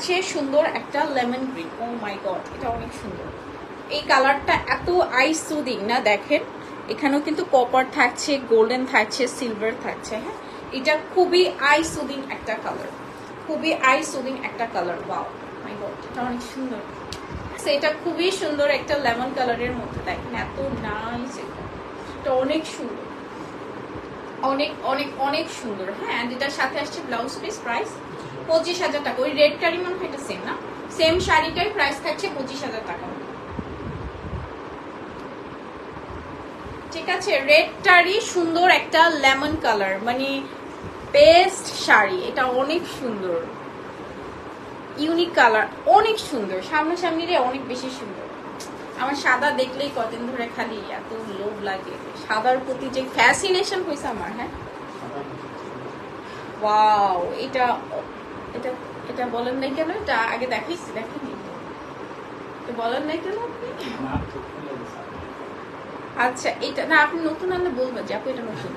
হচ্ছে সুন্দর একটা লেমন গ্রিন। ও মাই গড, এটা অনেক সুন্দর। এই কালারটা এত আই সুদিং না, দেখেন এখানেও কিন্তু কপার থাকছে, গোল্ডেন থাকছে, সিলভার থাকছে। হ্যাঁ, এটা খুবই আই সুদিং একটা কালার, খুবই আই সুদিং একটা কালার। ওয়াও মাই গড, এটা অনেক সুন্দর। এটা খুবই সুন্দর একটা লেমন কালারের মধ্যে, দেখেন এত নাইস, এটা অনেক সুন্দর, অনেক অনেক অনেক সুন্দর। হ্যাঁ, এন্ড এটার সাথে আসছে ব্লাউজ পিস, প্রাইস 25,000 টাকা। ওই রেডটারই মনে হয় এটা সেম না, সেম শাড়িটাই প্রাইস থাকছে 25,000 টাকা। ঠিক আছে, রেডটারই সুন্দর একটা লেমন কালার, মানে বেস্ট শাড়ি, এটা অনেক সুন্দর, ইউনিক কালার, অনেক সুন্দর, সামনাসামনি রে অনেক বেশি সুন্দর। আমার সাদা দেখলেই কদিন ধরে খালি এত লোভ লাগে, সাদার প্রতি যে ফ্যাসিনেশন হয়েছে আমার। হ্যাঁ, ওয়াও, এটা এটা এটা বলেন নাই কেন? এটা আগে দেখাইছি, দেখেনি তো, বলেন নাই কেন আপনি? আচ্ছা, এটা না আপনি নতুন আনলে বলবেন যে আপু এটা নতুন।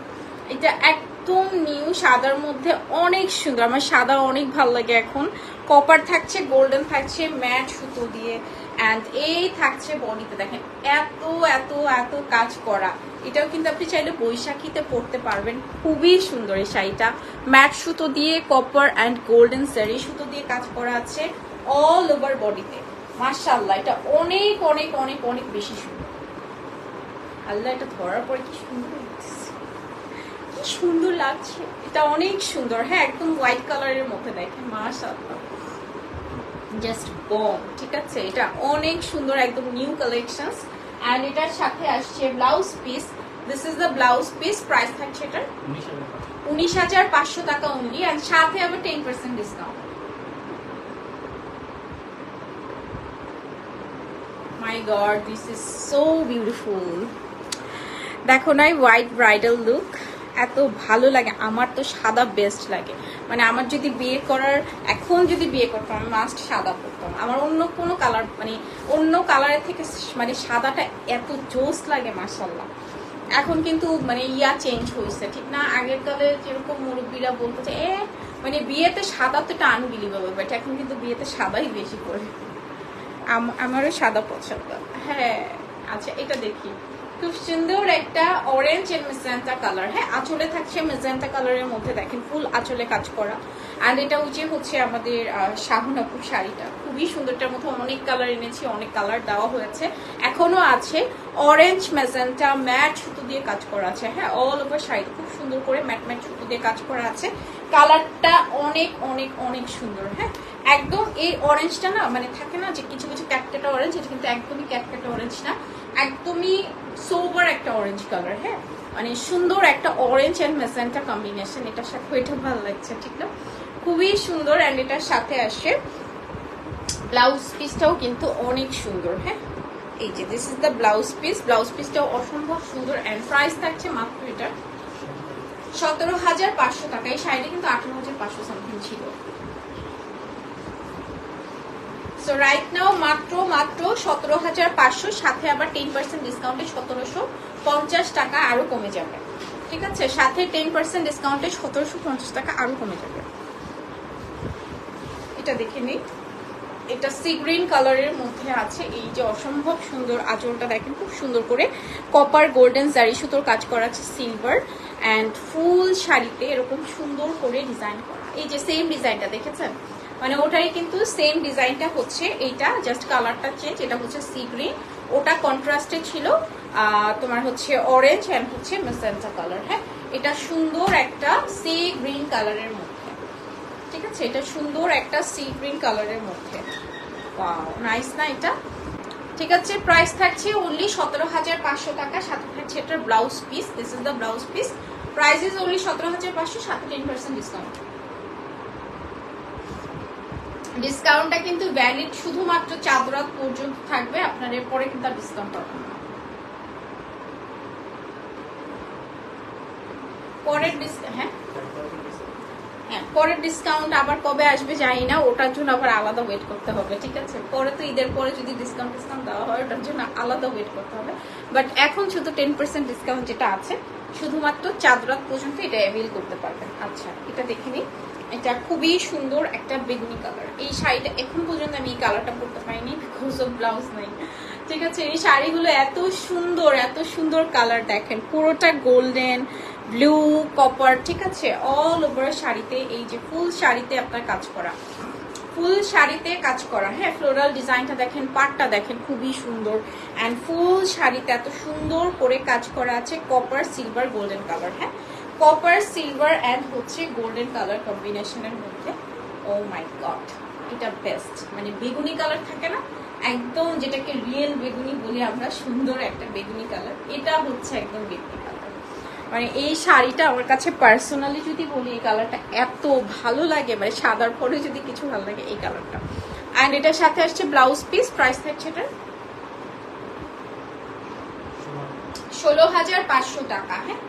এটা একদম নিউ, সাদার মধ্যে অনেক সুন্দর, আমার সাদা অনেক ভালো লাগে এখন। কপার থাকছে, গোল্ডেন থাকছে, ম্যাট সুতো দিয়ে, অ্যান্ড এই থাকছে বডিতে, দেখেন এত এত এত কাজ করা। এটাও কিন্তু আপনি চাইলে বৈশাখীতে পরতে পারবেন, খুবই সুন্দর এই শাড়িটা। ম্যাট সুতো দিয়ে, কপার অ্যান্ড গোল্ডেন জারি সুতো দিয়ে কাজ করা আছে অল ওভার বডিতে। মাশাআল্লাহ, এটা অনেক অনেক অনেক অনেক বেশি সুন্দর। আল্লাহ, এটা ধরার পরে কি সুন্দর লাগছে, কি সুন্দর লাগছে, এটা অনেক সুন্দর। হ্যাঁ, একদম হোয়াইট কালারের মধ্যে, দেখেন মাশাআল্লাহ, জাস্ট বম। ঠিক আছে, এটা অনেক সুন্দর, একদম নিউ কালেকশনস। এন্ড এটার সাথে আসছে blouse piece, this is the blouse piece, price থাকছে এটা 19,500 টাকা অনলি, এন্ড সাথে আবার 10% discount. My god, this is so beautiful. দেখো নাই, হোয়াইট ব্রাইডাল লুক, এত ভালো লাগে। আমার তো সাদা বেস্ট লাগে, মানে আমার যদি বিয়ে করার, এখন যদি বিয়ে করতাম আমি মাস্ট সাদা পরতাম। আমার অন্য কোনো কালার, মানে অন্য কালারের থেকে মানে সাদাটা এত জোস লাগে মাশাআল্লাহ। এখন কিন্তু মানে চেঞ্জ হয়েছে, ঠিক না? আগের কালে যেরকম মুরব্বীরা বলতো যে মানে বিয়েতে সাদা তো এটা আনবিলিভেবল, বাট এখন কিন্তু বিয়েতে সাদাই বেশি করে। আমারও সাদা পছন্দ। হ্যাঁ, আচ্ছা এটা দেখি, খুব সুন্দর একটা অরেঞ্জ এন্ড মেজেন্টা কালার। হ্যাঁ, আঁচলে থাকছে মেজেন্টা কালারের মধ্যে, দেখেন ফুল আঁচলে কাজ করা। অ্যান্ড এটা হচ্ছে আমাদের শাহুনাপুর শাড়িটা, খুবই সুন্দরটার মধ্যে অনেক কালার এনেছি, অনেক কালার দেওয়া হয়েছে, এখনো আছে। অরেঞ্জ মেজেন্টা ম্যাট সুতো দিয়ে কাজ করা আছে। হ্যাঁ, অল ওভার শাড়ি খুব সুন্দর করে ম্যাট ম্যাট সুতো দিয়ে কাজ করা আছে। কালারটা অনেক অনেক অনেক সুন্দর। হ্যাঁ, একদম এই অরেঞ্জটা না, মানে থাকে না যে কিছু কিছু ক্যাটকেটা অরেঞ্জ, এটা কিন্তু একদমই ক্যাটকেটা অরেঞ্জ না, একদমই সোবার একটা অরেঞ্জ কালার। হ্যাঁ, মানে সুন্দর একটা অরেঞ্জ এন্ড মেজেন্টা কম্বিনেশন, এটার সাথে এটা ভালো লাগছে, ঠিক না? খুবই সুন্দর। এন্ড এটার সাথে আসে ব্লাউজ পিসটাও কিন্তু অনেক সুন্দর। হ্যাঁ, এই যে this is the blouse piece, blouse পিসটাও অসম্ভব সুন্দর। এন্ড প্রাইস থাকছে মাত্র এটা 17,500 টাকা। এই শাড়িটা কিন্তু 18,500 সামথিং ছিল। সো রাইট নাও মাত্র 17,500, সাথে আবার 10% ডিসকাউন্টে 1,750 টাকা আরো কমে যাবে। ঠিক আছে, সাথে 10% ডিসকাউন্টে 1,750 টাকা আরো কমে যাবে। এটা দেখে নিই, এটা সি গ্রিন কালারের মধ্যে আছে। এই যে অসম্ভব সুন্দর আঁচলটা দেখেন, খুব সুন্দর করে কপার গোল্ডেন জারি সুতোর কাজ করা আছে, সিলভার অ্যান্ড ফুল শাড়িতে এরকম সুন্দর করে ডিজাইন করা। এই যে সেম ডিজাইনটা দেখেছেন, মানে ওটাই কিন্তু সেম ডিজাইনটা হচ্ছে এইটা, জাস্ট কালারটা চেঞ্জ। এটা হচ্ছে সি গ্রিন, ওটা কন্ট্রাস্টে ছিল তোমার হচ্ছে অরেঞ্জ অ্যান্ড হচ্ছে মেজেন্টা কালার। হ্যাঁ, এটা সুন্দর একটা সি গ্রিন কালারের মধ্যে। ঠিক আছে, এটা সুন্দর একটা সি গ্রিন কালারের মধ্যে। ওয়াও, নাইস না এটা? ঠিক আছে, প্রাইস থাকছে অনলি 17,500 টাকা, সাথে থাকছে এটার blouse piece, this is the blouse piece, price is only 17,500, সাথে 10% ডিসকাউন্ট। ডিসকাউন্টটা কিন্তু ভ্যালিড শুধুমাত্র চাঁদ রাত পর্যন্ত থাকবে, আপনার এরপরে কিন্তু আর ডিসকাউন্ট পাবেন না। পরের পরের ডিসকাউন্ট আবার কবে আসবে জানি না, ওটার জন্য আবার আলাদা ওয়েট করতে হবে। ঠিক আছে, পরে তো ঈদের পরে যদি ডিসকাউন্ট দেওয়া হয় ওটার জন্য আলাদা ওয়েট করতে হবে, বাট এখন শুধু 10% ডিসকাউন্ট যেটা আছে শুধুমাত্র চাঁদ রাত পর্যন্ত এটা অ্যাভেল করতে পারবেন। আচ্ছা, এটা দেখে নিই, এটা খুবই সুন্দর একটা বেগুনি কালার। এই শাড়িটা এখন পর্যন্ত আমি এই কালারটা পরতে পারিনি, বিকজ অফ ব্লাউজ নাই। ঠিক আছে, এই শাড়িগুলো এত সুন্দর কালার দেখেন, পুরোটা গোল্ডেন ব্লু কপার, ঠিক আছে, অল ওভার শাড়িতে এই যে ফুল শাড়িতে আপনার কাজ করা, ফুল শাড়িতে কাজ করা। হ্যাঁ, ফ্লোরাল ডিজাইনটা দেখেন, পাটটা দেখেন খুবই সুন্দর, অ্যান্ড ফুল শাড়িতে এত সুন্দর করে কাজ করা আছে কপার সিলভার গোল্ডেন কালার। হ্যাঁ, কপার সিলভার অ্যান্ড হচ্ছে গোল্ডেন কালার কম্বিনেশনের মধ্যে। ও মাই গড, এটা বেস্ট। মানে বেগুনি কালার থাকে না একদম, যেটাকে রিয়েল বেগুনি বলি আমরা, সুন্দর একটা বেগুনি কালার, এটা হচ্ছে একদম বেগুনি কালার। মানে এই শাড়িটা আমার কাছে পার্সোনালি যদি বলি, এই কালারটা এত ভালো লাগে, মানে সাদার পরে যদি কিছু ভালো লাগে এই কালারটা। অ্যান্ড এটার সাথে আসছে ব্লাউজ পিস, প্রাইস থাকছে এটা 16,500 টাকা। হ্যাঁ,